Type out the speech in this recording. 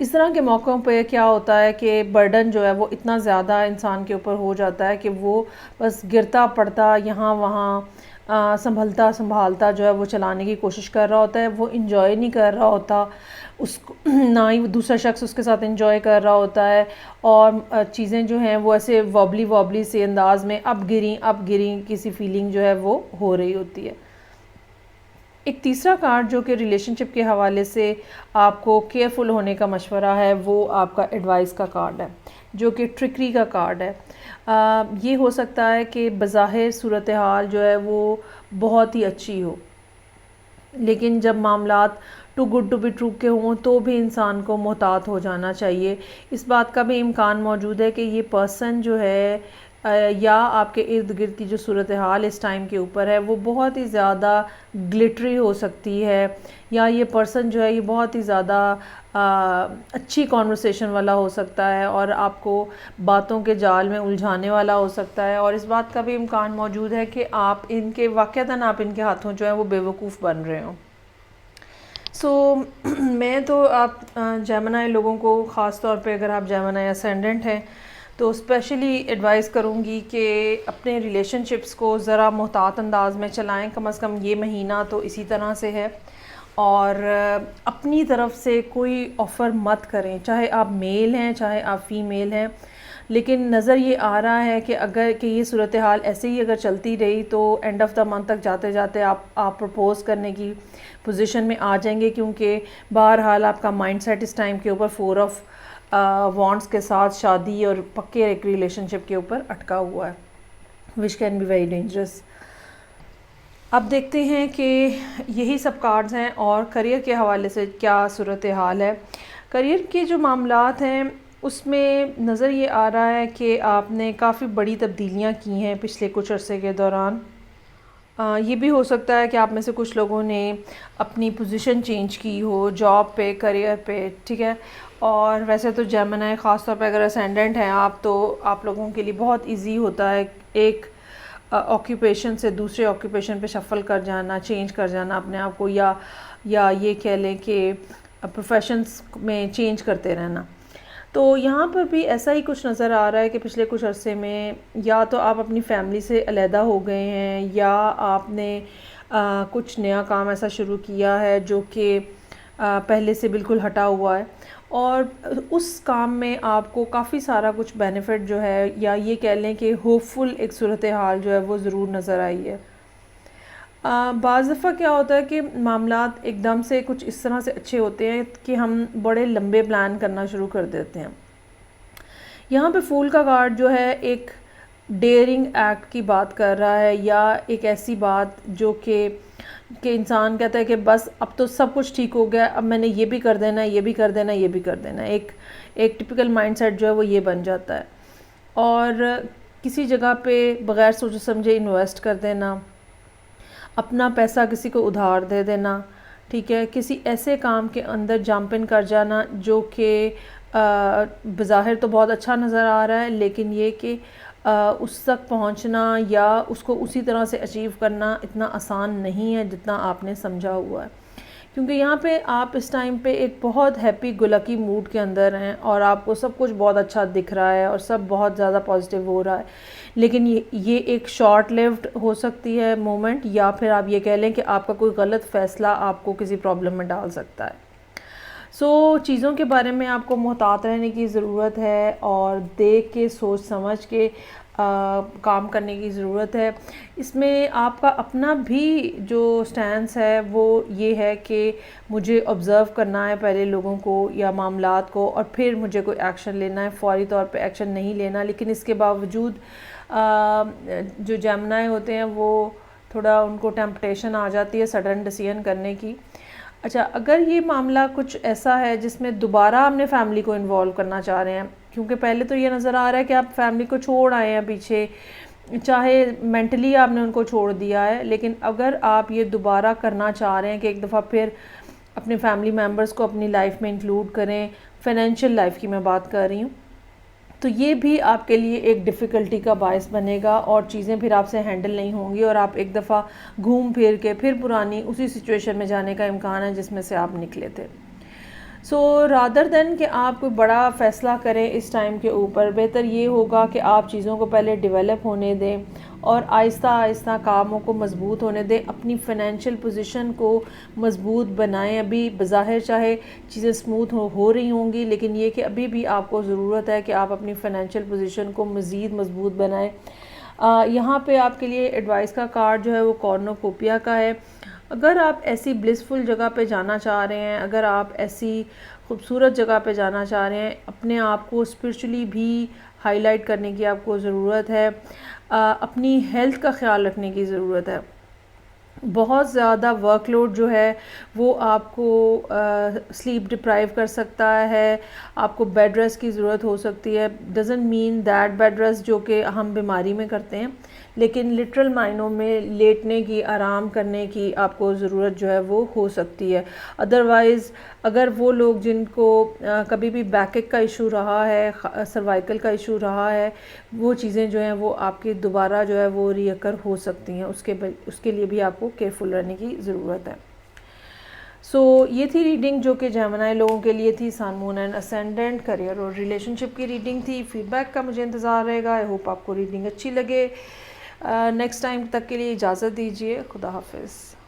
اس طرح کے موقعوں پہ کیا ہوتا ہے کہ برڈن جو ہے وہ اتنا زیادہ انسان کے اوپر ہو جاتا ہے کہ وہ بس گرتا پڑتا یہاں وہاں سنبھلتا سنبھالتا جو ہے وہ چلانے کی کوشش کر رہا ہوتا ہے. وہ انجوائے نہیں کر رہا ہوتا اس کو، نہ ہی دوسرا شخص اس کے ساتھ انجوائے کر رہا ہوتا ہے، اور چیزیں جو ہیں وہ ایسے وابلی وابلی سے انداز میں اب گریں کسی فیلنگ جو ہے وہ ہو رہی ہوتی ہے. ایک تیسرا کارڈ جو کہ ریلیشن شپ کے حوالے سے آپ کو کیئرفل ہونے کا مشورہ ہے، وہ آپ کا ایڈوائس کا کارڈ ہے جو کہ ٹرکری کا کارڈ ہے. یہ ہو سکتا ہے کہ بظاہر صورتحال جو ہے وہ بہت ہی اچھی ہو، لیکن جب معاملات too good to be true کے ہوں تو بھی انسان کو محتاط ہو جانا چاہیے. اس بات کا بھی امکان موجود ہے کہ یہ پرسن جو ہے یا آپ کے ارد گرد کی جو صورتحال اس ٹائم کے اوپر ہے وہ بہت ہی زیادہ گلٹری ہو سکتی ہے، یا یہ پرسن جو ہے یہ بہت ہی زیادہ اچھی کانورسیشن والا ہو سکتا ہے اور آپ کو باتوں کے جال میں الجھانے والا ہو سکتا ہے. اور اس بات کا بھی امکان موجود ہے کہ آپ ان کے واقعتاً آپ ان کے ہاتھوں جو ہے وہ بے وقوف بن رہے ہوں. میں تو آپ جیمنائی لوگوں کو، خاص طور پہ اگر آپ جیمنائی اسینڈنٹ ہیں، تو اسپیشلی ایڈوائز کروں گی کہ اپنے ریلیشن شپس کو ذرا محتاط انداز میں چلائیں. کم از کم یہ مہینہ تو اسی طرح سے ہے، اور اپنی طرف سے کوئی آفر مت کریں، چاہے آپ میل ہیں چاہے آپ فیمیل ہیں. لیکن نظر یہ آ رہا ہے کہ اگر کہ یہ صورتحال ایسے ہی اگر چلتی رہی تو اینڈ آف دا منتھ تک جاتے جاتے آپ پرپوز کرنے کی پوزیشن میں آ جائیں گے، کیونکہ بہرحال آپ کا مائنڈ سیٹ اس ٹائم کے اوپر 4 آف وانڈس کے ساتھ شادی اور پکے ایک ریلیشن شپ کے اوپر اٹکا ہوا ہے، which can be very dangerous. اب دیکھتے ہیں کہ یہی سب کارڈز ہیں، اور کریئر کے حوالے سے کیا صورتحال ہے. کریئر کے جو معاملات ہیں اس میں نظر یہ آ رہا ہے کہ آپ نے کافی بڑی تبدیلیاں کی ہیں پچھلے کچھ عرصے کے دوران. یہ بھی ہو سکتا ہے کہ آپ میں سے کچھ لوگوں نے اپنی پوزیشن چینج کی ہو جاب پہ، کریئر پہ، ٹھیک ہے. اور ویسے تو جیمنائی خاص طور پہ اگر اسینڈنٹ ہیں آپ، تو آپ لوگوں کے لیے بہت ایزی ہوتا ہے ایک آکیوپیشن سے دوسرے آکیوپیشن پہ شفل کر جانا، چینج کر جانا اپنے آپ کو، یا یہ کہہ لیں کہ پروفیشنز میں چینج کرتے رہنا. تو یہاں پر بھی ایسا ہی کچھ نظر آ رہا ہے کہ پچھلے کچھ عرصے میں یا تو آپ اپنی فیملی سے علیحدہ ہو گئے ہیں، یا آپ نے کچھ نیا کام ایسا شروع کیا ہے جو کہ پہلے سے بالکل ہٹا ہوا ہے، اور اس کام میں آپ کو کافی سارا کچھ بینیفٹ جو ہے، یا یہ کہہ لیں کہ ہوپ فل ایک صورتحال جو ہے وہ ضرور نظر آئی ہے. بعض دفعہ کیا ہوتا ہے کہ معاملات ایک دم سے کچھ اس طرح سے اچھے ہوتے ہیں کہ ہم بڑے لمبے پلان کرنا شروع کر دیتے ہیں. یہاں پہ پھول کا کارڈ جو ہے ایک ڈیئرنگ ایکٹ کی بات کر رہا ہے، یا ایک ایسی بات جو کہ انسان کہتا ہے کہ بس اب تو سب کچھ ٹھیک ہو گیا، اب میں نے یہ بھی کر دینا ہے، یہ بھی کر دینا ہے، یہ بھی کر دینا ہے. ایک ٹپیکل مائنڈ سیٹ جو ہے وہ یہ بن جاتا ہے، اور کسی جگہ پہ بغیر سوچے سمجھے انویسٹ کر دینا، اپنا پیسہ کسی کو ادھار دے دینا، ٹھیک ہے، کسی ایسے کام کے اندر جمپ ان کر جانا جو کہ بظاہر تو بہت اچھا نظر آ رہا ہے، لیکن یہ کہ اس تک پہنچنا یا اس کو اسی طرح سے اچیو کرنا اتنا آسان نہیں ہے جتنا آپ نے سمجھا ہوا ہے. کیونکہ یہاں پہ آپ اس ٹائم پہ ایک بہت ہیپی گو لکی موڈ کے اندر ہیں، اور آپ کو سب کچھ بہت اچھا دکھ رہا ہے اور سب بہت زیادہ پازیٹیو ہو رہا ہے. لیکن یہ ایک شارٹ لیوڈ ہو سکتی ہے مومنٹ، یا پھر آپ یہ کہہ لیں کہ آپ کا کوئی غلط فیصلہ آپ کو کسی پرابلم میں ڈال سکتا ہے. چیزوں کے بارے میں آپ کو محتاط رہنے کی ضرورت ہے، اور دیکھ کے سوچ سمجھ کے کام کرنے کی ضرورت ہے. اس میں آپ کا اپنا بھی جو سٹینس ہے وہ یہ ہے کہ مجھے آبزرو کرنا ہے پہلے لوگوں کو یا معاملات کو، اور پھر مجھے کوئی ایکشن لینا ہے. فوری طور پہ ایکشن نہیں لینا. لیکن اس کے باوجود جو جیمنائی ہوتے ہیں وہ تھوڑا ان کو ٹیمپٹیشن آ جاتی ہے سڈن ڈیسیژن کرنے کی. اچھا، اگر یہ معاملہ کچھ ایسا ہے جس میں دوبارہ آپ نے فیملی کو انوالو کرنا چاہ رہے ہیں، کیونکہ پہلے تو یہ نظر آ رہا ہے کہ آپ فیملی کو چھوڑ آئے ہیں پیچھے، چاہے مینٹلی آپ نے ان کو چھوڑ دیا ہے، لیکن اگر آپ یہ دوبارہ کرنا چاہ رہے ہیں کہ ایک دفعہ پھر اپنے فیملی ممبرس کو اپنی لائف میں انکلوڈ کریں، فائنینشیل لائف کی میں بات کر رہی ہوں، تو یہ بھی آپ کے لیے ایک ڈیفیکلٹی کا باعث بنے گا، اور چیزیں پھر آپ سے ہینڈل نہیں ہوں گی، اور آپ ایک دفعہ گھوم پھر کے پھر پرانی اسی سچویشن میں جانے کا امکان ہے جس میں سے آپ نکلے تھے. سو رادر دین کہ آپ کوئی بڑا فیصلہ کریں اس ٹائم کے اوپر، بہتر یہ ہوگا کہ آپ چیزوں کو پہلے ڈیولپ ہونے دیں اور آہستہ آہستہ کاموں کو مضبوط ہونے دیں، اپنی فائنینشیل پوزیشن کو مضبوط بنائیں۔ ابھی بظاہر چاہے چیزیں سموتھ ہو رہی ہوں گی، لیکن یہ کہ ابھی بھی آپ کو ضرورت ہے کہ آپ اپنی فائنینشیل پوزیشن کو مزید مضبوط بنائیں۔ یہاں پہ آپ کے لیے ایڈوائس کا کارڈ جو ہے وہ کارنوکوپیا کا ہے۔ اگر آپ ایسی بلسفل جگہ پہ جانا چاہ رہے ہیں، اگر آپ ایسی خوبصورت جگہ پہ جانا چاہ رہے ہیں، اپنے آپ کو اسپرچولی بھی ہائی لائٹ کرنے کی آپ کو ضرورت ہے، اپنی ہیلتھ کا خیال رکھنے کی ضرورت ہے۔ بہت زیادہ ورک لوڈ جو ہے وہ آپ کو سلیپ ڈپرائیو کر سکتا ہے، آپ کو بیڈ ریسٹ کی ضرورت ہو سکتی ہے۔ Doesn't mean that bad rest جو کہ ہم بیماری میں کرتے ہیں، لیکن لٹرل معنوں میں لیٹنے کی، آرام کرنے کی آپ کو ضرورت جو ہے وہ ہو سکتی ہے۔ ادروائز اگر وہ لوگ جن کو کبھی بھی بیک ایک کا ایشو رہا ہے، سروائیکل کا ایشو رہا ہے، وہ چیزیں جو ہیں وہ آپ کی دوبارہ جو ہے وہ ری اکر ہو سکتی ہیں، اس کے لیے بھی آپ کو کیئرفل رہنے کی ضرورت ہے۔ سو یہ تھی ریڈنگ جو کہ جیمنائی لوگوں کے لیے تھی، سن، مون اینڈ اسینڈنٹ، کریئر اور ریلیشن شپ کی ریڈنگ تھی۔ فیڈ بیک کا مجھے انتظار رہے گا۔ آئی ہوپ آپ کو ریڈنگ اچھی لگے۔ نیکسٹ ٹائم تک کے لیے اجازت دیجیے۔ خدا حافظ۔